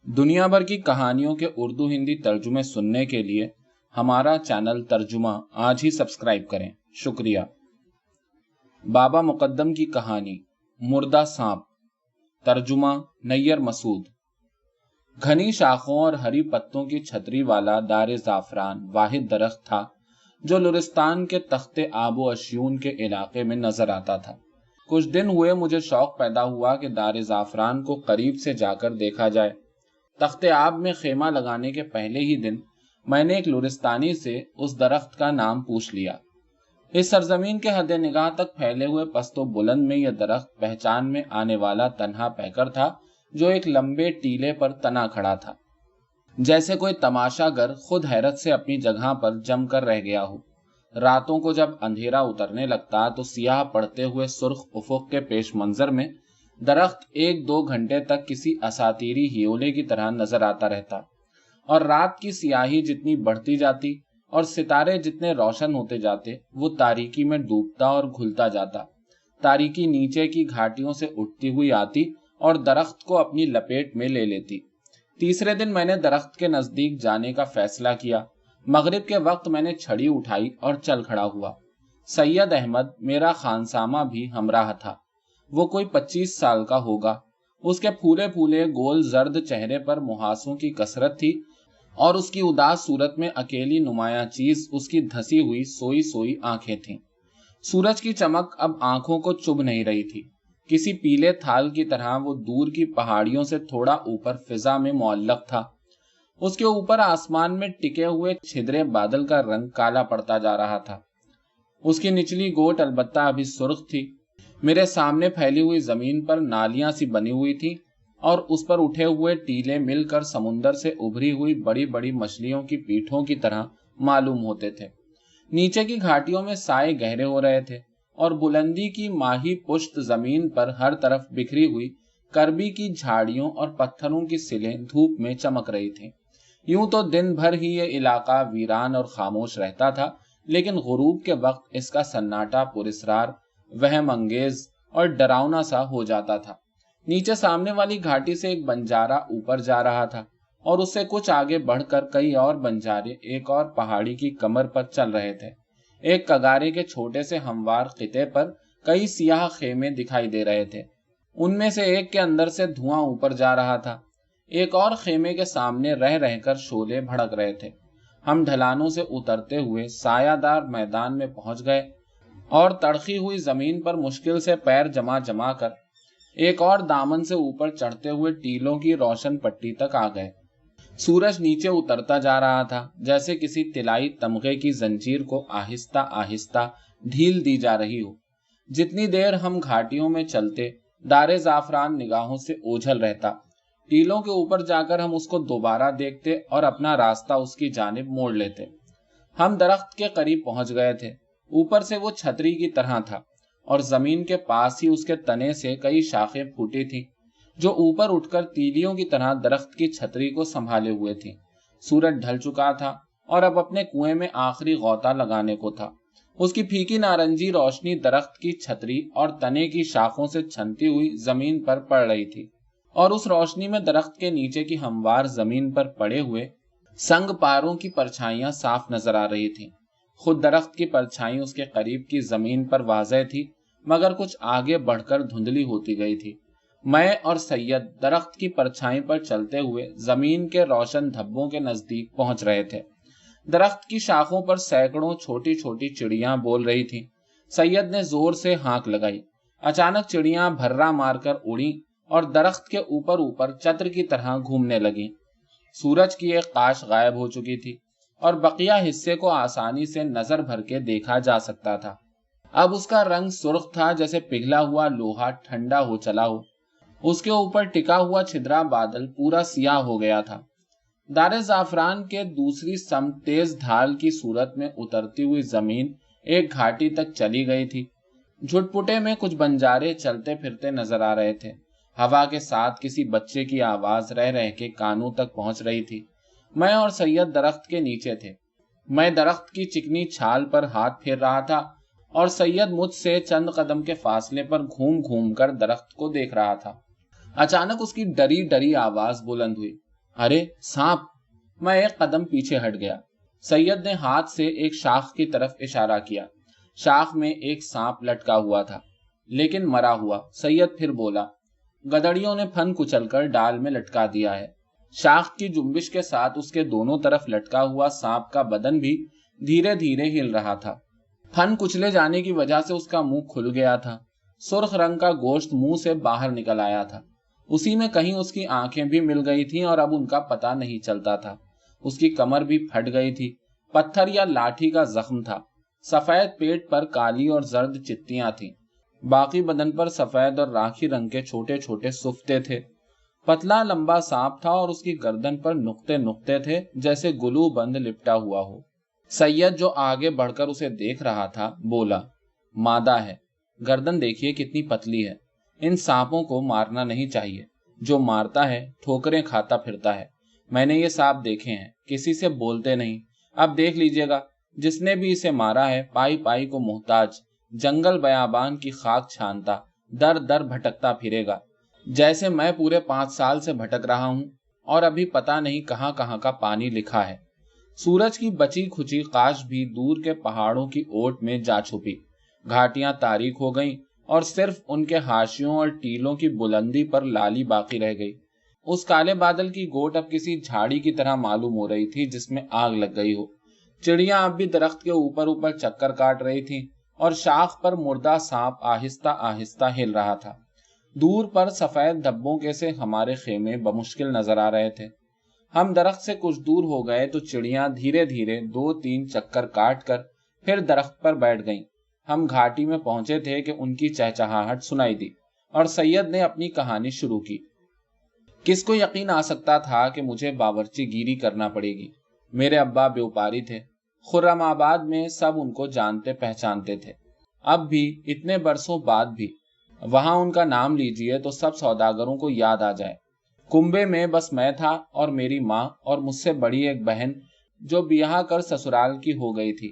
دنیا بھر کی کہانیوں کے اردو ہندی ترجمے سننے کے لیے ہمارا چینل ترجمہ آج ہی سبسکرائب کریں۔ شکریہ۔ بابا مقدم کی کہانی مردہ سانپ، ترجمہ نیر مسعود۔ گھنی شاخوں اور ہری پتوں کی چھتری والا دار زعفران واحد درخت تھا جو لرستان کے تخت آب و اشیون کے علاقے میں نظر آتا تھا۔ کچھ دن ہوئے مجھے شوق پیدا ہوا کہ دار زعفران کو قریب سے جا کر دیکھا جائے۔ تخت آب میں خیمہ لگانے کے پہلے ہی دن میں نے ایک لرستانی سے اس درخت کا نام پوچھ لیا۔ اس سرزمین کے حد نگاہ تک پھیلے ہوئے پست و بلند میں یہ درخت پہچان میں آنے والا تنہا پیکر تھا جو ایک لمبے ٹیلے پر تنا کھڑا تھا، جیسے کوئی تماشا گر خود حیرت سے اپنی جگہ پر جم کر رہ گیا ہو۔ راتوں کو جب اندھیرا اترنے لگتا تو سیاہ پڑتے ہوئے سرخ افق کے پیش منظر میں درخت 1-2 گھنٹے تک کسی اساطیری ہیولے کی طرح نظر آتا رہتا، اور رات کی سیاہی جتنی بڑھتی جاتی اور ستارے جتنے روشن ہوتے جاتے وہ تاریکی میں ڈوبتا اور گھلتا جاتا۔ تاریکی نیچے کی گھاٹیوں سے اٹھتی ہوئی آتی اور درخت کو اپنی لپیٹ میں لے لیتی۔ تیسرے دن میں نے درخت کے نزدیک جانے کا فیصلہ کیا۔ مغرب کے وقت میں نے چھڑی اٹھائی اور چل کھڑا ہوا۔ سید احمد میرا خانسامہ بھی ہمراہ تھا۔ وہ کوئی 25 سال کا ہوگا۔ اس کے پھولے پھولے گول زرد چہرے پر مہاسوں کی کثرت تھی اور اس کی اداس صورت میں اکیلی نمایاں چیز اس کی دھسی ہوئی سوئی سوئی آنکھیں تھیں۔ سورج کی چمک اب آنکھوں کو چبھ نہیں رہی تھی۔ کسی پیلے تھال کی طرح وہ دور کی پہاڑیوں سے تھوڑا اوپر فضا میں معلق تھا۔ اس کے اوپر آسمان میں ٹکے ہوئے چھدرے بادل کا رنگ کالا پڑتا جا رہا تھا۔ اس کی نچلی گوٹ البتہ ابھی سرخ تھی۔ میرے سامنے پھیلی ہوئی زمین پر نالیاں سی بنی ہوئی تھی اور اس پر اٹھے ہوئے ٹیلے مل کر سمندر سے ابھری ہوئی بڑی بڑی مچھلیوں کی پیٹھوں کی طرح معلوم ہوتے تھے۔ نیچے کی گھاٹیوں میں سائے گہرے ہو رہے تھے اور بلندی کی ماہی پشت زمین پر ہر طرف بکھری ہوئی کربی کی جھاڑیوں اور پتھروں کی سلیں دھوپ میں چمک رہی تھیں۔ یوں تو دن بھر ہی یہ علاقہ ویران اور خاموش رہتا تھا، لیکن غروب کے وقت اس کا سناٹا پراسرار، وہم انگیز اور ڈراؤنا سا ہو جاتا تھا۔ نیچے سامنے والی گھاٹی سے ایک بنجارہ اوپر جا رہا تھا اور اس سے کچھ آگے بڑھ کر کئی اور بنجارے ایک اور پہاڑی کی کمر پر چل رہے تھے۔ ایک کگارے کے چھوٹے سے ہموار خطے پر کئی سیاہ خیمے دکھائی دے رہے تھے۔ ان میں سے ایک کے اندر سے دھواں اوپر جا رہا تھا۔ ایک اور خیمے کے سامنے رہ رہ کر شعلے بھڑک رہے تھے۔ ہم ڈھلانوں سے اترتے ہوئے سایہ دار میدان میں پہنچ گئے اور تڑخی ہوئی زمین پر مشکل سے پیر جما جما کر ایک اور دامن سے اوپر چڑھتے ہوئے ٹیلوں کی روشن پٹی تک آ گئے۔ سورج نیچے اترتا جا رہا تھا، جیسے کسی طلائی تمغے کی زنجیر کو آہستہ آہستہ ڈھیل دی جا رہی ہو۔ جتنی دیر ہم گھاٹیوں میں چلتے، دار زعفران نگاہوں سے اوجھل رہتا۔ ٹیلوں کے اوپر جا کر ہم اس کو دوبارہ دیکھتے اور اپنا راستہ اس کی جانب موڑ لیتے۔ ہم درخت کے قریب پہنچ گئے تھے۔ اوپر سے وہ چھتری کی طرح تھا اور زمین کے پاس ہی اس کے تنے سے کئی شاخیں پھوٹی تھیں جو اوپر اٹھ کر تیلیوں کی طرح درخت کی چھتری کو سنبھالے ہوئے تھی۔ سورج ڈھل چکا تھا اور اب اپنے کنویں میں آخری غوطہ لگانے کو تھا۔ اس کی پھیکی نارنجی روشنی درخت کی چھتری اور تنے کی شاخوں سے چھنتی ہوئی زمین پر پڑ رہی تھی، اور اس روشنی میں درخت کے نیچے کی ہموار زمین پر پڑے ہوئے سنگ پاروں کی پرچھائیاں صاف نظر آ رہی تھیں۔ خود درخت کی پرچھائی اس کے قریب کی زمین پر واضح تھی، مگر کچھ آگے بڑھ کر دھندلی ہوتی گئی تھی۔ میں اور سید درخت کی پرچھائی پر چلتے ہوئے زمین کے روشن دھبوں کے نزدیک پہنچ رہے تھے۔ درخت کی شاخوں پر سینکڑوں چھوٹی چھوٹی چڑیاں بول رہی تھیں۔ سید نے زور سے ہانک لگائی۔ اچانک چڑیاں بھرا مار کر اڑیں اور درخت کے اوپر اوپر چتر کی طرح گھومنے لگیں۔ سورج کی ایک قاش غائب ہو چکی تھی اور بقیہ حصے کو آسانی سے نظر بھر کے دیکھا جا سکتا تھا۔ اب اس کا رنگ سرخ تھا جیسے پگھلا ہوا لوہا ٹھنڈا ہو چلا ہو۔ اس کے اوپر ٹکا ہوا چھدرا بادل پورا سیاہ ہو گیا تھا۔ دار زعفران کے دوسری سمت تیز ڈھال کی صورت میں اترتی ہوئی زمین ایک گھاٹی تک چلی گئی تھی۔ جھٹپٹے میں کچھ بنجارے چلتے پھرتے نظر آ رہے تھے۔ ہوا کے ساتھ کسی بچے کی آواز رہ رہ کے کانوں تک پہنچ رہی تھی۔ میں اور سید درخت کے نیچے تھے۔ میں درخت کی چکنی چھال پر ہاتھ پھیر رہا تھا اور سید مجھ سے چند قدم کے فاصلے پر گھوم گھوم کر درخت کو دیکھ رہا تھا۔ اچانک اس کی ڈری ڈری آواز بلند ہوئی۔ ارے सांप! میں ایک قدم پیچھے ہٹ گیا۔ سید نے ہاتھ سے ایک شاخ کی طرف اشارہ کیا۔ شاخ میں ایک سانپ لٹکا ہوا تھا، لیکن مرا ہوا۔ سید پھر بولا، گدڑیوں نے پھن کچل کر ڈال میں لٹکا دیا ہے۔ شاخ کی جنبش کے ساتھ اس کے دونوں طرف لٹکا ہوا سانپ کا بدن بھی دھیرے دھیرے ہل رہا تھا۔ پھن کچلے جانے کی وجہ سے اس کا منہ کھل گیا تھا۔ سرخ رنگ کا گوشت منہ سے باہر نکل آیا تھا۔ اسی میں کہیں اس کی آنکھیں بھی مل گئی تھیں اور اب ان کا پتہ نہیں چلتا تھا۔ اس کی کمر بھی پھٹ گئی تھی۔ پتھر یا لاٹھی کا زخم تھا۔ سفید پیٹ پر کالی اور زرد چتیاں تھیں۔ باقی بدن پر سفید اور راکھی رنگ کے چھوٹے چھوٹے سفتے تھے۔ پتلا لمبا سانپ تھا اور اس کی گردن پر نقطے نقطے تھے، جیسے گلو بند لپٹا ہوا ہو۔ سید جو آگے بڑھ کر اسے دیکھ رہا تھا بولا، مادہ ہے، گردن دیکھیے کتنی پتلی ہے۔ ان سانپوں کو مارنا نہیں چاہیے، جو مارتا ہے ٹھوکریں کھاتا پھرتا ہے۔ میں نے یہ سانپ دیکھے ہیں، کسی سے بولتے نہیں۔ اب دیکھ لیجئے گا، جس نے بھی اسے مارا ہے پائی پائی کو محتاج، جنگل بیابان کی خاک چھانتا، در در بھٹکتا پھرے گا، جیسے میں پورے 5 سال سے بھٹک رہا ہوں اور ابھی پتا نہیں کہاں کہاں کا پانی لکھا ہے۔ سورج کی بچی کھچی قاش بھی دور کے پہاڑوں کی اوٹ میں جا چھپی۔ گھاٹیاں تاریک ہو گئیں اور صرف ان کے حاشیوں اور ٹیلوں کی بلندی پر لالی باقی رہ گئی۔ اس کالے بادل کی گوٹ اب کسی جھاڑی کی طرح معلوم ہو رہی تھی جس میں آگ لگ گئی ہو۔ چڑیاں اب بھی درخت کے اوپر اوپر چکر کاٹ رہی تھیں اور شاخ پر مردہ سانپ آہستہ آہستہ ہل رہا تھا۔ دور پر سفید دھبوں کے سے ہمارے خیمے بمشکل نظر آ رہے تھے۔ ہم درخت سے کچھ دور ہو گئے تو چڑیاں دھیرے دھیرے 2-3 چکر کاٹ کر پھر درخت پر بیٹھ گئیں۔ ہم گھاٹی میں پہنچے تھے کہ ان کی چہچہاہٹ سنائی دی اور سید نے اپنی کہانی شروع کی۔ کس کو یقین آ سکتا تھا کہ مجھے باورچی گیری کرنا پڑے گی۔ میرے ابا بیوپاری تھے۔ خرم آباد میں سب ان کو جانتے پہچانتے تھے۔ اب بھی اتنے برسوں بعد بھی وہاں ان کا نام لیجئے تو سب سوداگروں کو یاد آ جائے۔ کنبے میں بس میں تھا اور میری ماں اور مجھ سے بڑی ایک بہن جو بیاہ کر سسرال کی ہو گئی تھی۔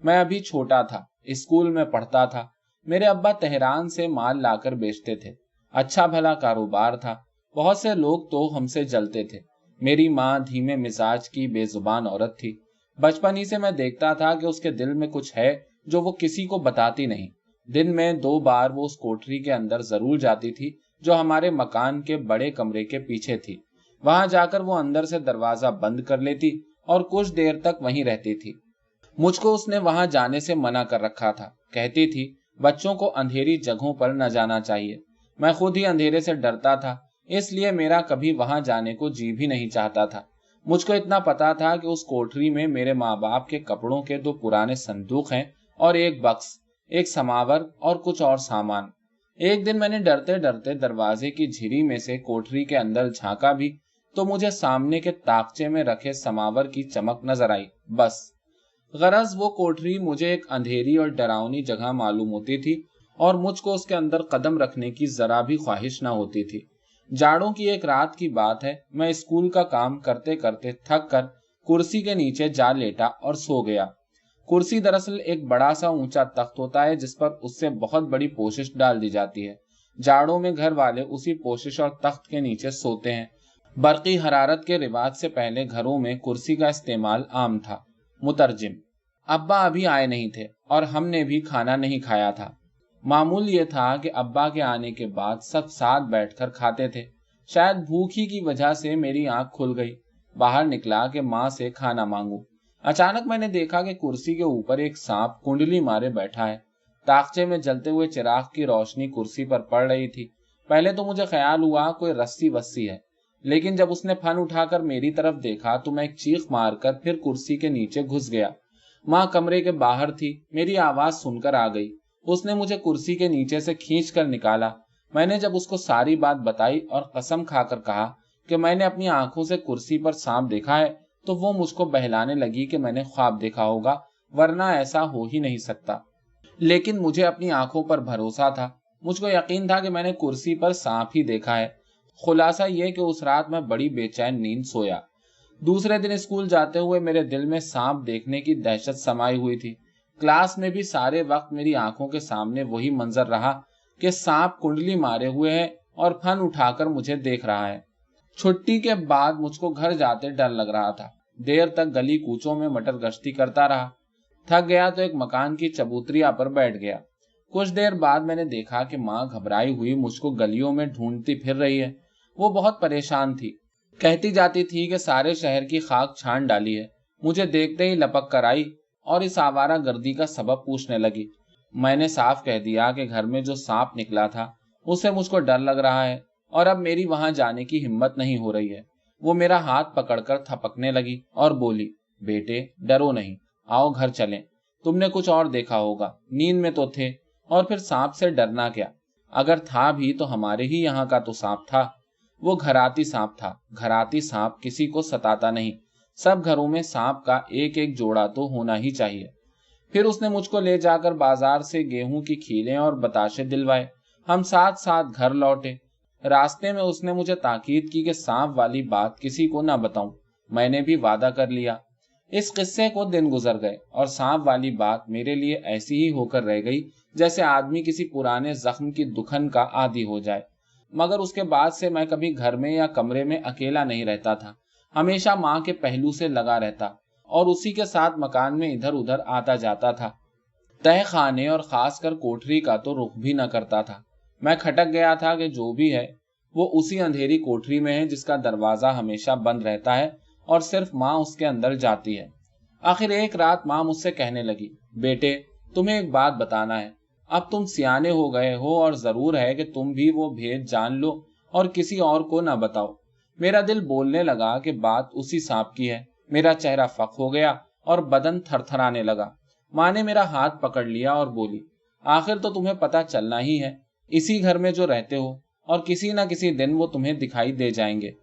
میں ابھی چھوٹا تھا، اسکول میں پڑھتا تھا۔ میرے ابا تہران سے مال لا کر بیچتے تھے۔ اچھا بھلا کاروبار تھا۔ بہت سے لوگ تو ہم سے جلتے تھے۔ میری ماں دھیمے مزاج کی بے زبان عورت تھی۔ بچپن ہی سے میں دیکھتا تھا کہ اس کے دل میں کچھ ہے جو وہ کسی کو بتاتی نہیں۔ دن میں 2 بار وہ اس کوٹری کے اندر ضرور جاتی تھی جو ہمارے مکان کے بڑے کمرے کے پیچھے تھی۔ وہاں جا کر وہ اندر سے دروازہ بند کر لیتی اور کچھ دیر تک وہیں رہتی تھی۔ مجھ کو اس نے وہاں جانے سے منع کر رکھا تھا۔ کہتی تھی بچوں کو اندھیری جگہوں پر نہ جانا چاہیے۔ میں خود ہی اندھیرے سے ڈرتا تھا، اس لیے میرا کبھی وہاں جانے کو جی بھی نہیں چاہتا تھا۔ مجھ کو اتنا پتا تھا کہ اس کوٹری میں میرے ماں باپ کے کپڑوں کے 2 پرانے صندوق ہیں اور ایک بکس، ایک سماور اور کچھ اور سامان۔ ایک دن میں نے ڈرتے ڈرتے دروازے کی جھری میں سے کوٹری کے اندر جھانکا بھی تو مجھے سامنے کے تاقچے میں رکھے سماور کی چمک نظر آئی، بس۔ غرض وہ کوٹری مجھے ایک اندھیری اور ڈراؤنی جگہ معلوم ہوتی تھی اور مجھ کو اس کے اندر قدم رکھنے کی ذرا بھی خواہش نہ ہوتی تھی۔ جاڑوں کی ایک رات کی بات ہے، میں اسکول کا کام کرتے کرتے تھک کر کرسی کے نیچے جا لیٹا اور سو گیا۔ کرسی دراصل ایک بڑا سا اونچا تخت ہوتا ہے جس پر اس سے بہت بڑی پوشش ڈال دی جاتی ہے۔ جاڑوں میں گھر والے اسی پوشش اور تخت کے نیچے سوتے ہیں۔ برقی حرارت کے رواج سے پہلے گھروں میں کرسی کا استعمال عام تھا۔ مترجم: ابا ابھی آئے نہیں تھے اور ہم نے بھی کھانا نہیں کھایا تھا۔ معمول یہ تھا کہ ابا کے آنے کے بعد سب ساتھ بیٹھ کر کھاتے تھے۔ شاید بھوک ہی کی وجہ سے میری آنکھ کھل گئی۔ باہر نکلا کہ ماں سے کھانا مانگوں۔ اچانک میں نے دیکھا کہ کرسی کے اوپر ایک سانپ کنڈلی مارے بیٹھا ہے۔ تاقچے میں جلتے ہوئے چراغ کی روشنی کرسی پر پڑ رہی تھی۔ پہلے تو مجھے خیال ہوا کوئی رسی وسی ہے، لیکن جب اس نے پھن اٹھا کر میری طرف دیکھا تو میں ایک چیخ مار کر پھر کرسی کے نیچے گھس گیا۔ ماں کمرے کے باہر تھی، میری آواز سن کر آ گئی۔ اس نے مجھے کرسی کے نیچے سے کھینچ کر نکالا۔ میں نے جب اس کو ساری بات بتائی اور قسم کھا کر کہا کہ میں نے اپنی آنکھوں سے کرسی پر سانپ دیکھا ہے تو وہ مجھ کو بہلانے لگی کہ میں نے خواب دیکھا ہوگا، ورنہ ایسا ہو ہی نہیں سکتا۔ لیکن مجھے اپنی آنکھوں پر بھروسہ تھا۔ مجھ کو یقین تھا کہ میں نے کرسی پر سانپ ہی دیکھا ہے۔ خلاصہ یہ کہ اس رات میں بڑی بے چین نیند سویا۔ دوسرے دن اسکول جاتے ہوئے میرے دل میں سانپ دیکھنے کی دہشت سمائی ہوئی تھی۔ کلاس میں بھی سارے وقت میری آنکھوں کے سامنے وہی منظر رہا کہ سانپ کنڈلی مارے ہوئے ہے اور پھن اٹھا کر مجھے دیکھ رہا ہے۔ छुट्टी के बाद मुझको घर जाते डर लग रहा था। देर तक गली कूचों में मटर गश्ती करता रहा। थक गया तो एक मकान की चबूतरिया पर बैठ गया। कुछ देर बाद मैंने देखा कि माँ घबराई हुई मुझको गलियों में ढूंढती फिर रही है। वो बहुत परेशान थी। कहती जाती थी कि सारे शहर की खाक छान डाली है। मुझे देखते ही लपक कर आई और इस आवारा गर्दी का सबब पूछने लगी। मैंने साफ कह दिया कि घर में जो सांप निकला था उससे मुझको डर लग रहा है और अब मेरी वहां जाने की हिम्मत नहीं हो रही है। वो मेरा हाथ पकड़कर थपकने लगी और बोली, बेटे डरो नहीं, आओ घर चलें। तुमने कुछ और देखा होगा, नींद में तो थे। और फिर सांप से डरना क्या, अगर था भी तो हमारे ही यहाँ का तो सांप था। वो घराती सांप था। घराती सांप किसी को सताता नहीं। सब घरों में सांप का एक एक जोड़ा तो होना ही चाहिए। फिर उसने मुझको ले जाकर बाजार से गेहूं की खीलें और बताशे दिलवाए। हम साथ साथ घर लौटे। रास्ते में उसने मुझे ताकीद की कि सांप वाली बात किसी को ना बताऊं। मैंने भी वादा कर लिया। इस किस्से को दिन गुजर गए और सांप वाली बात मेरे लिए ऐसी ही होकर रह गई जैसे आदमी किसी पुराने जख्म की दुखन का आदी हो जाए। मगर उसके बाद से मैं कभी घर में या कमरे में अकेला नहीं रहता था। हमेशा माँ के पहलू से लगा रहता और उसी के साथ मकान में इधर उधर आता जाता था। तह खाने और खासकर कोठरी का तो रुख भी न करता था। मैं खटक गया था कि जो भी है वो उसी अंधेरी कोठरी में है जिसका दरवाजा हमेशा बंद रहता है और सिर्फ माँ उसके अंदर जाती है। आखिर एक रात माँ मुझसे कहने लगी, बेटे तुम्हें एक बात बताना है। अब तुम सियाने हो गए हो और जरूर है कि तुम भी वो भेद जान लो और किसी और को ना बताओ। मेरा दिल बोलने लगा कि बात उसी सांप की है। मेरा चेहरा फक हो गया और बदन थरथराने लगा। माँ ने मेरा हाथ पकड़ लिया और बोली, आखिर तो तुम्हें पता चलना ही है। इसी घर में जो रहते हो और किसी न किसी दिन वो तुम्हें दिखाई दे जाएंगे।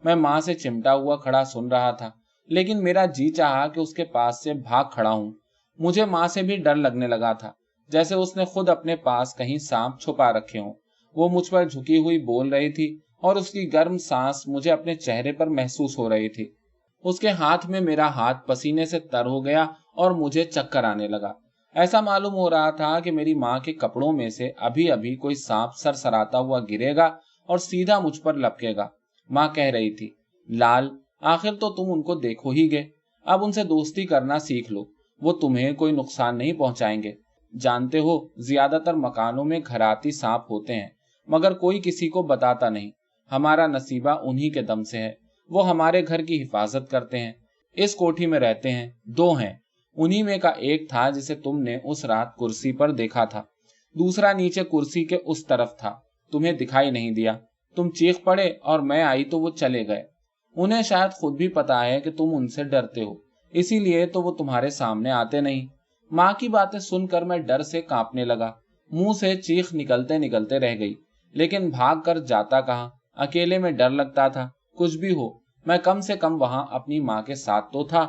मैं माँ से चिमटा हुआ खड़ा सुन रहा था, लेकिन मेरा जी चाहा कि उसके पास से भाग खड़ा हूं। मुझे माँ से भी डर लगने लगा था, जैसे उसने खुद अपने पास कहीं सांप छुपा रखे हों। वो मुझ पर झुकी हुई बोल रही थी और उसकी गर्म सांस मुझे अपने चेहरे पर महसूस हो रही थी। उसके हाथ में मेरा हाथ पसीने से तर हो गया और मुझे चक्कर आने लगा। ऐसा मालूम हो रहा था कि मेरी माँ के कपड़ों में से अभी अभी कोई सांप सरसराता हुआ गिरेगा और सीधा मुझ पर लपकेगा। माँ कह रही थी, लाल आखिर तो तुम उनको देखो ही गए, अब उनसे दोस्ती करना सीख लो, वो तुम्हें कोई नुकसान नहीं पहुंचाएंगे। जानते हो ज्यादातर मकानों में घराती सांप होते हैं, मगर कोई किसी को बताता नहीं। हमारा नसीबा उन्हीं के दम से है। वो हमारे घर की हिफाजत करते हैं। इस कोठी में रहते हैं, दो हैं। उन्हीं में का एक था जिसे तुमने उस रात कुर्सी पर देखा था। दूसरा नीचे कुर्सी के उस तरफ था, तुम्हें दिखाई नहीं दिया। तुम चीख पड़े और मैं आई तो वो चले गए। उन्हें शायद खुद भी पता है कि तुम उनसे डरते हो, इसीलिए तो वो तुम्हारे सामने आते नहीं। माँ की बातें सुनकर मैं डर से कांपने लगा। मुंह से चीख निकलते निकलते रह गई, लेकिन भाग कर जाता कहाँ। अकेले में डर लगता था। कुछ भी हो, मैं कम से कम वहां अपनी माँ के साथ तो था।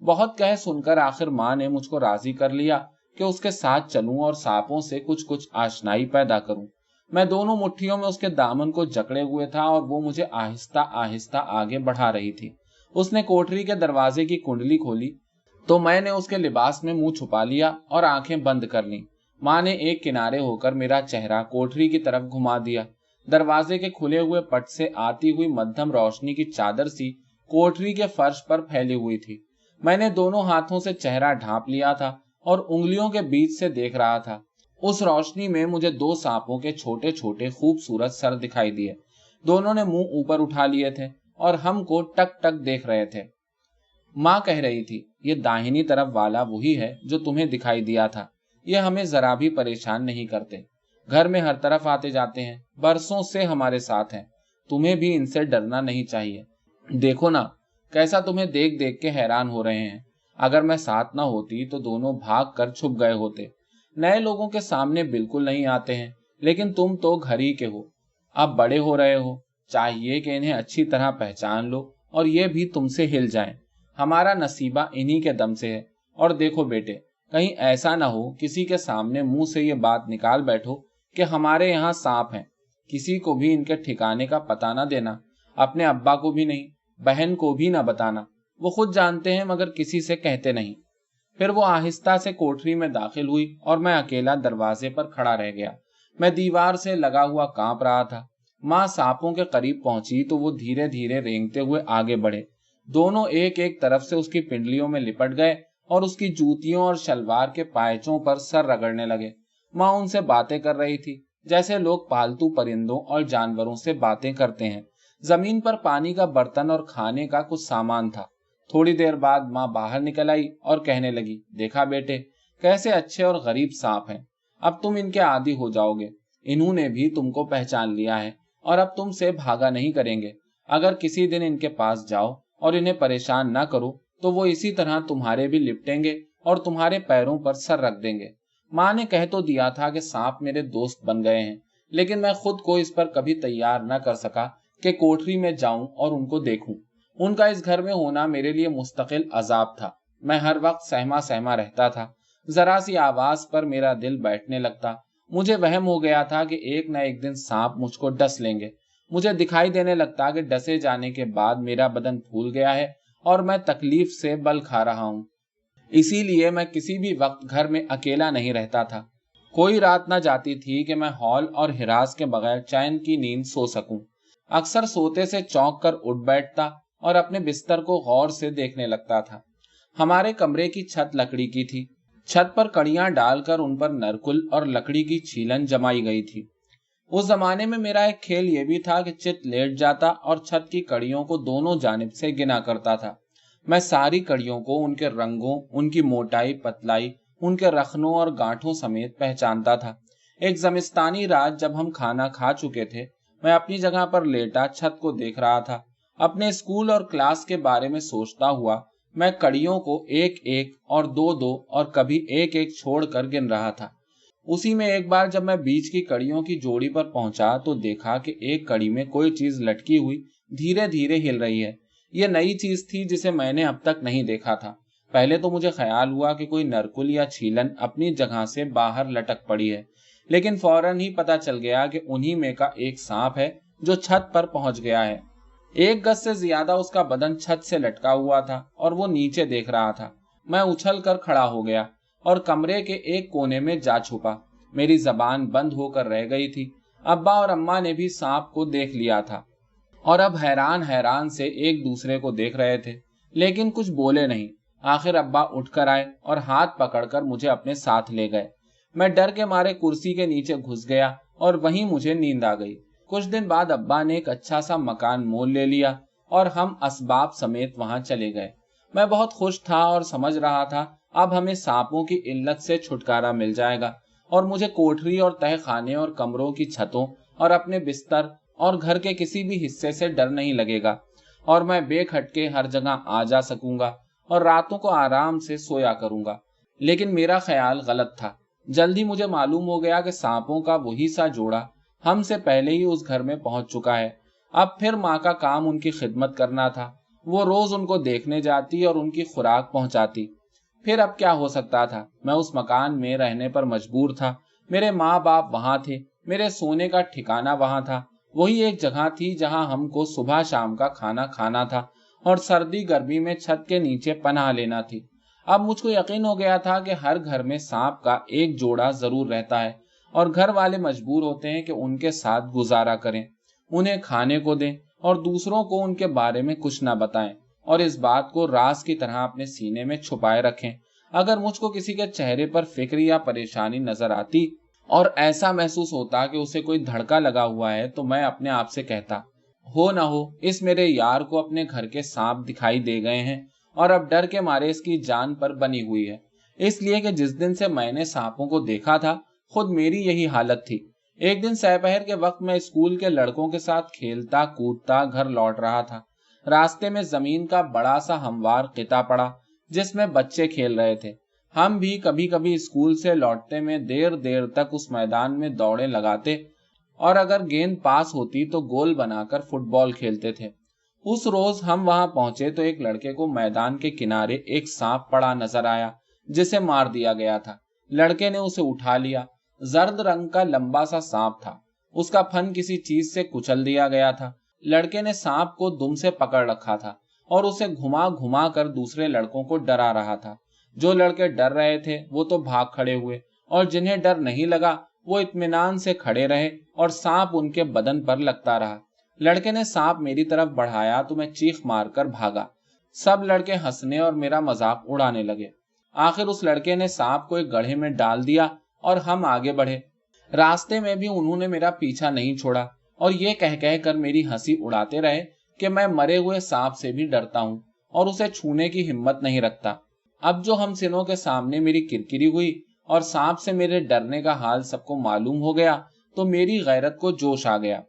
बहुत कह सुनकर आखिर माँ ने मुझको राजी कर लिया कि उसके साथ चलूं और सांपों से कुछ कुछ आशनाई पैदा करूं। मैं दोनों मुट्ठियों में उसके दामन को जकड़े हुए था और वो मुझे आहिस्ता आहिस्ता आगे बढ़ा रही थी। उसने कोठरी के दरवाजे की कुंडली खोली तो मैंने उसके लिबास में मुंह छुपा लिया और आंखें बंद कर ली। माँ ने एक किनारे होकर मेरा चेहरा कोठरी की तरफ घुमा दिया। दरवाजे के खुले हुए पट से आती हुई मध्यम रोशनी की चादर सी कोठरी के फर्श पर फैली हुई थी। मैंने दोनों हाथों से चेहरा ढांप लिया था और उंगलियों के बीच से देख रहा था। उस रोशनी में मुझे दो सांपों के छोटे छोटे खूबसूरत सर दिखाई दिए। दोनों ने मुंह ऊपर उठा लिए थे और हमको टक टक देख रहे थे। माँ कह रही थी, ये दाहिनी तरफ वाला वही है जो तुम्हें दिखाई दिया था। ये हमें जरा भी परेशान नहीं करते, घर में हर तरफ आते जाते हैं, बरसों से हमारे साथ हैं। तुम्हें भी इनसे डरना नहीं चाहिए। देखो ना कैसा तुम्हें देख देख के हैरान हो रहे हैं। अगर मैं साथ ना होती तो दोनों भाग कर छुप गए होते। नए लोगों के सामने बिल्कुल नहीं आते हैं, लेकिन तुम तो घर ही के हो, अब बड़े हो रहे हो, चाहिए कि इन्हें अच्छी तरह पहचान लो और ये भी तुमसे हिल जाएं। हमारा नसीबा इन्हीं के दम से है। और देखो बेटे, कहीं ऐसा ना हो किसी के सामने मुंह से ये बात निकाल बैठो कि हमारे यहाँ सांप हैं। किसी को भी इनके ठिकाने का पता ना देना, अपने अब्बा को भी नहीं, बहन को भी ना बताना। वो खुद जानते हैं मगर किसी से कहते नहीं। फिर वो आहिस्ता से कोठरी में दाखिल हुई और मैं अकेला दरवाजे पर खड़ा रह गया। मैं दीवार से लगा हुआ कांप रहा था। माँ सांपों के करीब पहुंची तो वो धीरे धीरे रेंगते हुए आगे बढ़े। दोनों एक एक तरफ से उसकी पिंडलियों में लिपट गए और उसकी जूतियों और शलवार के पायचों पर सर रगड़ने लगे। माँ उनसे बातें कर रही थी, जैसे लोग पालतू परिंदों और जानवरों से बातें करते हैं। जमीन पर पानी का बर्तन और खाने का कुछ सामान था। थोड़ी देर बाद माँ बाहर निकल आई और कहने लगी, देखा बेटे, कैसे अच्छे और गरीब सांप हैं। अब तुम इनके आदी हो जाओगे। इन्होंने भी तुमको पहचान लिया है और अब तुमसे भागा नहीं करेंगे। अगर किसी दिन इनके पास जाओ और इन्हें परेशान ना करो तो वो इसी तरह तुम्हारे भी लिपटेंगे और तुम्हारे पैरों पर सर रख देंगे। माँ ने कह तो दिया था कि सांप मेरे दोस्त बन गए हैं, लेकिन मैं खुद को इस पर कभी तैयार न कर सका कि कोठरी में जाऊं और उनको देखूं। उनका इस घर में होना मेरे लिए मुस्तकिल अजाब था। मैं हर वक्त सहमा सहमा रहता था। जरा सी आवाज पर मेरा दिल बैठने लगता। मुझे वहम हो गया था कि एक न एक दिन सांप मुझको डस लेंगे। मुझे दिखाई देने लगता कि डसे जाने के बाद मेरा बदन फूल गया है और मैं तकलीफ से बल खा रहा हूँ। इसीलिए मैं किसी भी वक्त घर में अकेला नहीं रहता था। कोई रात न जाती थी कि मैं हौल और हिरास के बगैर चैन की नींद सो सकूं। अक्सर सोते से चौंक कर उठ बैठता और अपने बिस्तर को गौर से देखने लगता था। हमारे कमरे की छत लकड़ी की थी। छत पर कड़ियां डालकर उन पर नरकुल और लकड़ी की छीलन जमाई गई थी। उस जमाने में मेरा एक खेल ये भी था कि चित लेट जाता और छत की कड़ियों को दोनों जानिब से गिना करता था। मैं सारी कड़ियों को उनके रंगों, उनकी मोटाई, पतलाई, उनके रखनों और गांठों समेत पहचानता था। एक जमिस्तानी रात जब हम खाना खा चुके थे, मैं अपनी जगह पर लेटा छत को देख रहा था। अपने स्कूल और क्लास के बारे में सोचता हुआ मैं कड़ियों को एक एक और दो दो और कभी एक एक छोड़कर गिन रहा था। उसी में एक बार जब मैं बीच की कड़ियों की जोड़ी पर पहुंचा तो देखा कि एक कड़ी में कोई चीज लटकी हुई धीरे धीरे हिल रही है। यह नई चीज थी जिसे मैंने अब तक नहीं देखा था। पहले तो मुझे ख्याल हुआ कि कोई नरकुल या छीलन अपनी जगह से बाहर लटक पड़ी है, लेकिन फौरन ही पता चल गया कि उन्हीं में का एक सांप है जो छत पर पहुंच गया है। 1 गज से ज्यादा उसका बदन छत से लटका हुआ था और वो नीचे देख रहा था। मैं उछल कर खड़ा हो गया और कमरे के एक कोने में जा छुपा। मेरी जबान बंद होकर रह गई थी। अब्बा और अम्मा ने भी सांप को देख लिया था और अब हैरान हैरान से एक दूसरे को देख रहे थे, लेकिन कुछ बोले नहीं। आखिर अब्बा उठकर आए और हाथ पकड़कर मुझे अपने साथ ले गए। मैं डर के मारे कुर्सी के नीचे घुस गया और वहीं मुझे नींद आ गई। कुछ दिन बाद अब्बा ने एक अच्छा सा मकान मोल ले लिया और हम असबाब समेत वहां चले गए। मैं बहुत खुश था और समझ रहा था अब हमें सांपों की इल्लत से छुटकारा मिल जाएगा और मुझे कोठरी और तहखाने और कमरों की छतों और अपने बिस्तर और घर के किसी भी हिस्से से डर नहीं लगेगा और मैं बेखटके हर जगह आ जा सकूंगा और रातों को आराम से सोया करूंगा। लेकिन मेरा ख्याल गलत था। जल्दी मुझे मालूम हो गया कि सांपों का वही सा जोड़ा हमसे पहले ही उस घर में पहुंच चुका है। अब फिर माँ का काम उनकी खिदमत करना था। वो रोज उनको देखने जाती और उनकी खुराक पहुंचाती। फिर अब क्या हो सकता था? मैं उस मकान में रहने पर मजबूर था। मेरे माँ बाप वहां थे, मेरे सोने का ठिकाना वहां था। वही एक जगह थी जहां हमको सुबह शाम का खाना खाना था और सर्दी गर्मी में छत के नीचे पनाह लेना थी। अब मुझको यकीन हो गया था कि हर घर में सांप का एक जोड़ा जरूर रहता है और घर वाले मजबूर होते हैं कि उनके साथ गुजारा करें, उन्हें खाने को दें और दूसरों को उनके बारे में कुछ ना बताएं और इस बात को राज की तरह अपने सीने में छुपाए रखें। अगर मुझको किसी के चेहरे पर फिक्र या परेशानी नजर आती और ऐसा महसूस होता कि उसे कोई धड़का लगा हुआ है तो मैं अपने आप से कहता, हो ना हो इस मेरे यार को अपने घर के सांप दिखाई दे गए हैं और अब डर के मारे इसकी जान पर बनी हुई है। इसलिए कि जिस दिन से मैंने सांपों को देखा था खुद मेरी यही हालत थी। एक दिन दोपहर के वक्त मैं स्कूल के लड़कों के साथ खेलता कूदता घर लौट रहा था। रास्ते में जमीन का बड़ा सा हमवार किता पड़ा जिसमें बच्चे खेल रहे थे। हम भी कभी कभी स्कूल से लौटते में देर देर तक उस मैदान में दौड़े लगाते और अगर गेंद पास होती तो गोल बनाकर फुटबॉल खेलते थे। उस रोज हम वहां पहुंचे तो एक लड़के को मैदान के किनारे एक सांप पड़ा नजर आया जिसे मार दिया गया था। लड़के ने उसे उठा लिया। जर्द रंग का लंबा सा सांप था। उसका फन किसी चीज से कुचल दिया गया था। लड़के ने सांप को दुम से पकड़ रखा था और उसे घुमा घुमा कर दूसरे लड़कों को डरा रहा था। जो लड़के डर रहे थे वो तो भाग खड़े हुए और जिन्हें डर नहीं लगा वो इत्मीनान से खड़े रहे और सांप उनके बदन पर लगता रहा। लड़के ने सांप मेरी तरफ बढ़ाया तो मैं चीख मारकर भागा। सब लड़के हंसने और मेरा मजाक उड़ाने लगे। आखिर उस लड़के ने सांप को एक गड्ढे में डाल दिया और हम आगे बढ़े। रास्ते में भी उन्होंने मेरा पीछा नहीं छोड़ा और ये कह कह कर मेरी हंसी उड़ाते रहे कि मैं मरे हुए सांप से भी डरता हूं और उसे छूने की हिम्मत नहीं रखता। अब जो हम सिनों के सामने मेरी किरकिरी हुई और सांप से मेरे डरने का हाल सबको मालूम हो गया तो मेरी गैरत को जोश आ गया।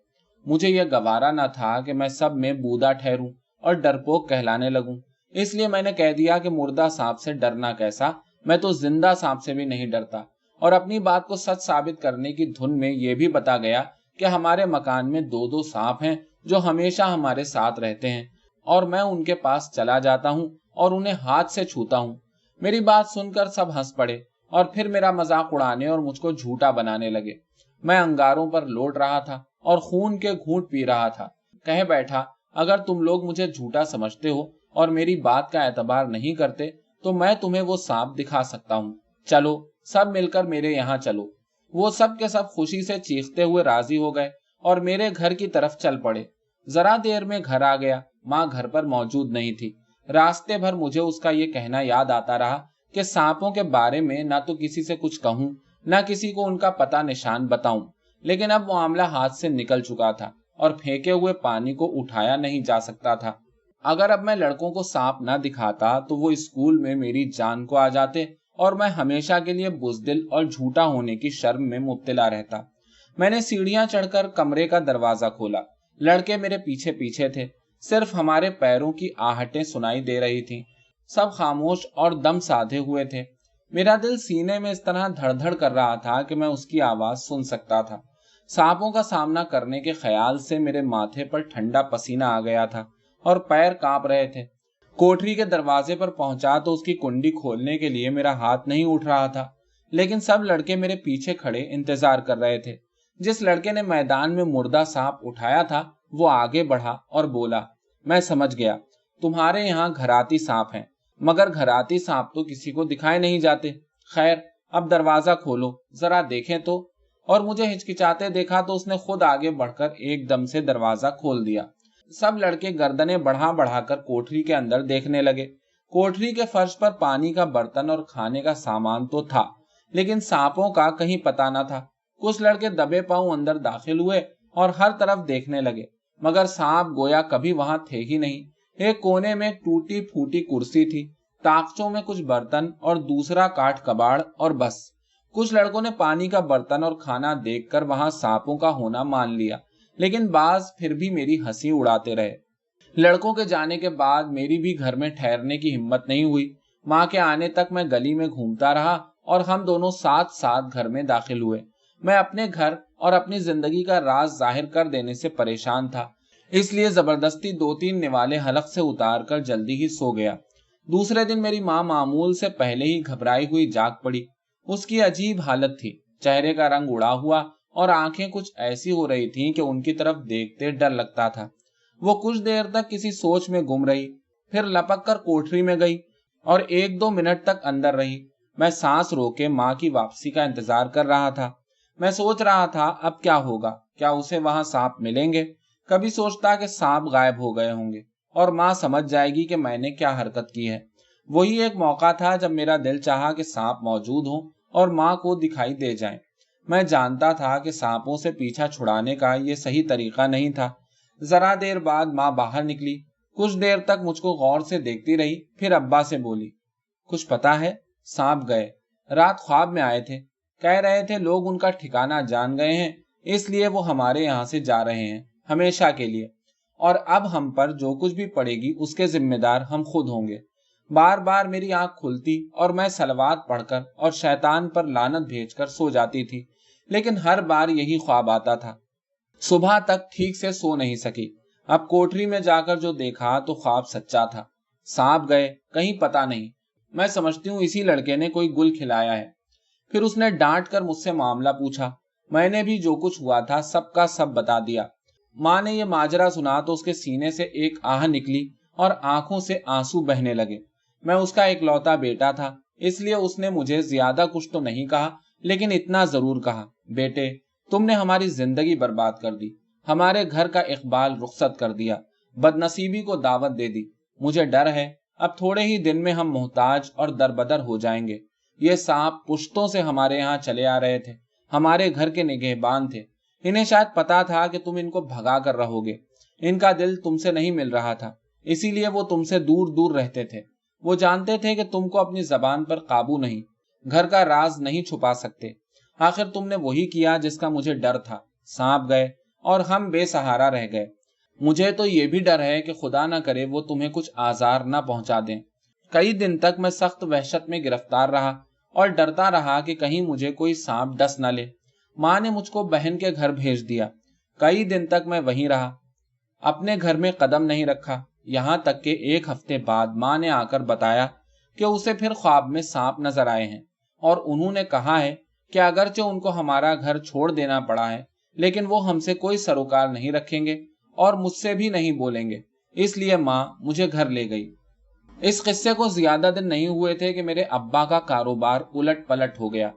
मुझे यह गवारा न था कि मैं सब में बूदा ठहरूं और डरपोक कहलाने लगूं। इसलिए मैंने कह दिया कि मुर्दा सांप से डरना कैसा, मैं तो जिंदा सांप से भी नहीं डरता। और अपनी बात को सच साबित करने की धुन में यह भी बता गया कि हमारे मकान में दो दो सांप हैं जो हमेशा हमारे साथ रहते हैं और मैं उनके पास चला जाता हूं और उन्हें हाथ से छूता हूं। मेरी बात सुनकर सब हंस पड़े और फिर मेरा मजाक उड़ाने और मुझको झूठा बनाने लगे। मैं अंगारों पर लौट रहा था और खून के घूंट पी रहा था। कह बैठा, अगर तुम लोग मुझे झूठा समझते हो और मेरी बात का एतबार नहीं करते तो मैं तुम्हें वो सांप दिखा सकता हूँ। चलो सब मिलकर मेरे यहाँ चलो। वो सब के सब खुशी से चीखते हुए राजी हो गए और मेरे घर की तरफ चल पड़े। जरा देर में घर आ गया। माँ घर पर मौजूद नहीं थी। रास्ते भर मुझे उसका ये कहना याद आता रहा कि सांपों के बारे में ना तो किसी से कुछ कहूं ना किसी को उनका पता निशान बताऊं। लेकिन अब मामला हाथ से निकल चुका था और फेंके हुए पानी को उठाया नहीं जा सकता था। अगर अब मैं लड़कों को सांप ना दिखाता तो वो स्कूल में मेरी जान को आ जाते और मैं हमेशा के लिए बुज़दिल और झूठा होने की शर्म में मुब्तला रहता। मैंने सीढ़ियां चढ़कर कमरे का दरवाजा खोला। लड़के मेरे पीछे पीछे थे। सिर्फ हमारे पैरों की आहटें सुनाई दे रही थीं। सब खामोश और दम साधे हुए थे। मेरा दिल सीने में इस तरह धड़धड़ कर रहा था कि मैं उसकी आवाज सुन सकता था। सांपों का सामना करने के ख्याल से मेरे माथे पर ठंडा पसीना आ गया था और पैर कांप रहे थे। कोठरी के दरवाजे पर पहुंचा तो उसकी कुंडी खोलने के लिए मेरा हाथ नहीं उठ रहा था, लेकिन सब लड़के मेरे पीछे खड़े इंतजार कर रहे थे। जिस लड़के ने मैदान में मुर्दा सांप उठाया था वो आगे बढ़ा और बोला, मैं समझ गया, तुम्हारे यहाँ घराती सांप हैं, मगर घराती सांप तो किसी को दिखाए नहीं जाते। खैर अब दरवाजा खोलो जरा देखें तो। और मुझे हिचकिचाते देखा तो उसने खुद आगे बढ़कर एकदम से दरवाजा खोल दिया। सब लड़के गर्दनें बढ़ा बढ़ाकर कोठरी के अंदर देखने लगे। कोठरी के फर्श पर पानी का बर्तन और खाने का सामान तो था, लेकिन सांपों का कहीं पता न था। कुछ लड़के दबे पांव अंदर दाखिल हुए और हर तरफ देखने लगे, मगर सांप गोया कभी वहां थे ही नहीं। एक कोने में टूटी फूटी कुर्सी थी, ताकचों में कुछ बर्तन और दूसरा काठ कबाड़, और बस। कुछ लड़कों ने पानी का बर्तन और खाना देखकर वहां सांपों का होना मान लिया, लेकिन बाज फिर भी मेरी हंसी उड़ाते रहे। लड़कों के जाने के बाद मेरी भी घर में ठहरने की हिम्मत नहीं हुई। माँ के आने तक मैं गली में घूमता रहा और हम दोनों साथ साथ घर में दाखिल हुए। मैं अपने घर और अपनी जिंदगी का राज जाहिर कर देने से परेशान था, इसलिए जबरदस्ती 2-3 निवाले हलक से उतार कर जल्दी ही सो गया। दूसरे दिन मेरी माँ मामूल से पहले ही घबराई हुई जाग पड़ी। उसकी अजीब हालत थी, चेहरे का रंग उड़ा हुआ और आंखें कुछ ऐसी हो रही थीं कि उनकी तरफ देखते डर लगता था। वो कुछ देर तक किसी सोच में गुम रही, फिर लपक कर कोठरी में गई और 1-2 मिनट तक अंदर रही। मैं सांस रोके माँ की वापसी का इंतजार कर रहा था। मैं सोच रहा था अब क्या होगा, क्या उसे वहां सांप मिलेंगे। कभी सोचता कि सांप गायब हो गए होंगे और माँ समझ जाएगी कि मैंने क्या हरकत की है। वही एक मौका था जब मेरा दिल चाहा कि सांप मौजूद हो और माँ को दिखाई दे जाएं। मैं जानता था कि सांपों से पीछा छुड़ाने का ये सही तरीका नहीं था। जरा देर बाद माँ बाहर निकली। कुछ देर तक मुझको गौर से देखती रही, फिर अब्बा से बोली, कुछ पता है? सांप गए, रात ख्वाब में आए थे, कह रहे थे लोग उनका ठिकाना जान गए हैं, इसलिए वो हमारे यहाँ से जा रहे हैं हमेशा के लिए, और अब हम पर जो कुछ भी पड़ेगी उसके जिम्मेदार हम खुद होंगे। बार बार मेरी आंख खुलती और मैं सलवात पढ़कर और शैतान पर लानत भेजकर सो जाती थी, लेकिन हर बार यही ख्वाब आता था। सुबह तक ठीक से सो नहीं सकी। अब कोठरी में जाकर जो देखा तो ख्वाब सच्चा था। सांप गए, कहीं पता नहीं। मैं समझती हूँ इसी लड़के ने कोई गुल खिलाया है। फिर उसने डांट कर मुझसे मामला पूछा। मैंने भी जो कुछ हुआ था सबका सब बता दिया। माँ ने यह माजरा सुना तो उसके सीने से एक आह निकली और आंखों से आंसू बहने लगे। मैं उसका इकलौता बेटा था, इसलिए उसने मुझे ज्यादा कुछ तो नहीं कहा, लेकिन इतना जरूर कहा, बेटे तुमने हमारी जिंदगी बर्बाद कर दी, हमारे घर का इकबाल रुखसत कर दिया, बदनसीबी को दावत दे दी। मुझे डर है अब थोड़े ही दिन में हम मोहताज और दरबदर हो जाएंगे। ये सांप पुश्तों से हमारे यहाँ चले आ रहे थे, हमारे घर के निगहबान थे। इन्हें शायद पता था कि तुम इनको भगा कर रहोगे। इनका दिल तुमसे नहीं मिल रहा था, इसीलिए वो तुमसे दूर दूर रहते थे। वो जानते थे कि तुमको अपनी जबान पर काबू नहीं, घर का राज नहीं छुपा सकते। आखिर तुमने वही किया जिसका मुझे डर था। सांप गए और हम बेसहारा रह गए। मुझे तो ये भी डर है कि खुदा ना करे वो तुम्हें कुछ आजार ना पहुंचा दें। कई दिन तक मैं सख्त वहशत में गिरफ्तार रहा और डरता रहा कि कहीं मुझे कोई सांप डस न ले। माँ ने मुझको बहन के घर भेज दिया। कई दिन तक मैं वहीं रहा, अपने घर में कदम नहीं रखा। यहाँ तक कि एक हफ्ते बाद माँ ने आकर बताया कि उसे फिर ख्वाब में सांप नजर आए हैं और उन्होंने कहा है कि अगरचे उनको हमारा घर छोड़ देना पड़ा है, लेकिन वो हमसे कोई सरोकार नहीं रखेंगे और मुझसे भी नहीं बोलेंगे। इसलिए माँ मुझे घर ले गई। इस किस्से को ज्यादा दिन नहीं हुए थे कि मेरे अब्बा का कारोबार उलट पलट हो गया।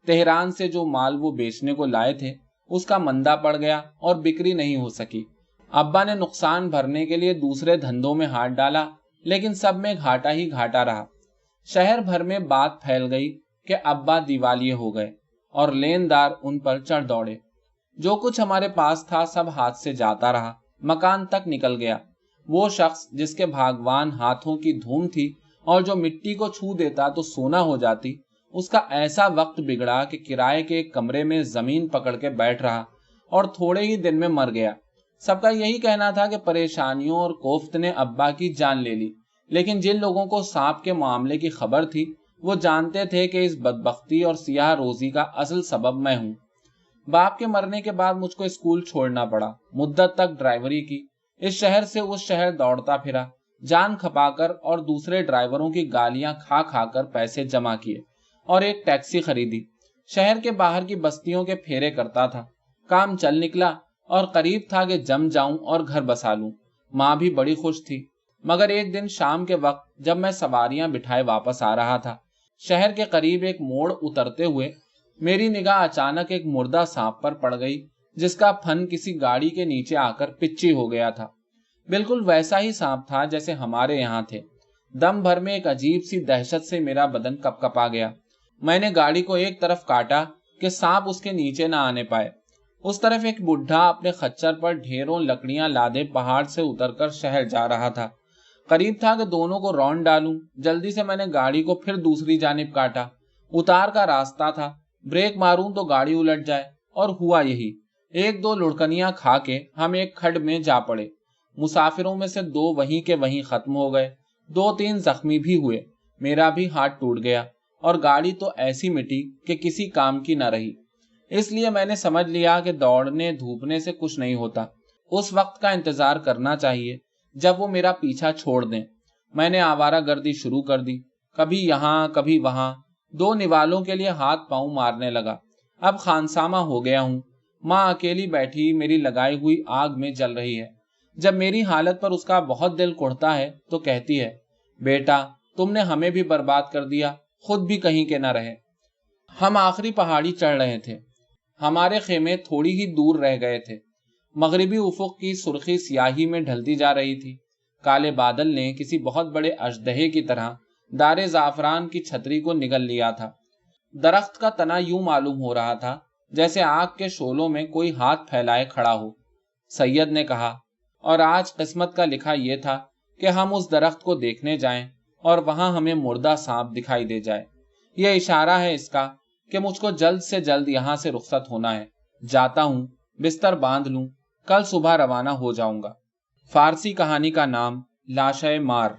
तेहरान से जो माल वो बेचने को लाए थे उसका मंदा पड़ गया और बिक्री नहीं हो सकी। अब्बा ने नुकसान भरने के लिए दूसरे धंधों में हाथ डाला, लेकिन सब में घाटा ही घाटा रहा। शहर भर में बात फैल गई कि अब्बा दिवालिये हो गए और लेनदार उन पर चढ़ दौड़े। जो कुछ हमारे पास था सब हाथ से जाता रहा, मकान तक निकल गया। वो शख्स जिसके भागवान हाथों की धूम थी और जो मिट्टी को छू देता तो सोना हो जाती, उसका ऐसा वक्त बिगड़ा कि किराए के एक कमरे में जमीन पकड़ के बैठ रहा और थोड़े ही दिन में मर गया। सबका यही कहना था कि परेशानियों और कोफ्त ने अब्बा की जान ले ली, लेकिन जिन लोगों को सांप के मामले की खबर थी वो जानते थे कि इस बदबख्ती और सियाह रोजी का असल सबब मैं हूँ। बाप के मरने के बाद मुझको स्कूल छोड़ना पड़ा। मुद्दत तक ड्राइवरी की, इस शहर से उस शहर दौड़ता फिरा, जान खपाकर और दूसरे ड्राइवरों की गालियां खा खाकर पैसे जमा किए और एक टैक्सी खरीदी। शहर के बाहर की बस्तियों के फेरे करता था। काम चल निकला और करीब था कि जम जाऊं और घर बसा लूं। माँ भी बड़ी खुश थी। मगर एक दिन शाम के वक्त जब मैं सवारियां बिठाए वापस आ रहा था, शहर के करीब एक मोड़ उतरते हुए मेरी निगाह अचानक एक मुर्दा सांप पर पड़ गई, जिसका फन किसी गाड़ी के नीचे आकर पिच्ची हो गया था। बिल्कुल वैसा ही सांप था जैसे हमारे यहाँ थे। दम भर में एक अजीब सी दहशत से मेरा बदन कपकपा गया। मैंने गाड़ी को एक तरफ काटा कि सांप उसके नीचे न आने पाए। उस तरफ एक बुढ़ा अपने खच्चर पर ढेरों लकड़ियां लादे पहाड़ से उतरकर शहर जा रहा था। करीब था कि दोनों को रौंद डालूं। जल्दी से मैंने गाड़ी को फिर दूसरी जानिब काटा। उतार का रास्ता था, ब्रेक मारूं तो गाड़ी उलट जाए, और हुआ यही। एक दो लुढ़कनियां खा के हम एक खड्ड में जा पड़े। मुसाफिरों में से दो वहीं के वहीं खत्म हो गए, दो तीन जख्मी भी हुए। मेरा भी हाथ टूट गया और गाड़ी तो ऐसी मिटी कि किसी काम की न रही। इसलिए मैंने समझ लिया कि दौड़ने धूपने से कुछ नहीं होता। उस वक्त का इंतजार करना चाहिए जब वो मेरा पीछा छोड़ दें। मैंने आवारागर्दी शुरू कर दी, कभी यहाँ कभी वहां। दो निवालों के लिए हाथ पांव मारने लगा। अब खानसामा हो गया हूँ। माँ अकेली बैठी मेरी लगाई हुई आग में जल रही है। जब मेरी हालत पर उसका बहुत दिल कुढ़ता है तो कहती है, बेटा तुमने हमें भी बर्बाद कर दिया, खुद भी कहीं के न रहे। हम आखिरी पहाड़ी चढ़ रहे थे। हमारे खेमे थोड़ी ही दूर रह गए थे। मगरिबी उफुक की सुर्खी स्याही में ढलती जा रही थी। काले बादल ने किसी बहुत बड़े अजदहे की तरह दारे जाफरान की छतरी को निगल लिया था। दरख्त का तना यूं मालूम हो रहा था जैसे आग के शोलों में कोई हाथ फैलाए खड़ा हो। सैयद ने कहा, और आज किस्मत का लिखा यह था कि हम उस दरख्त को देखने जाएं और वहां हमें मुर्दा सांप दिखाई दे जाए। यह इशारा है इसका कि मुझको जल्द से जल्द यहाँ से रुखसत होना है। जाता हूँ, बिस्तर बांध लूं, कल सुबह रवाना हो जाऊंगा। फारसी कहानी का नाम लाशे मार।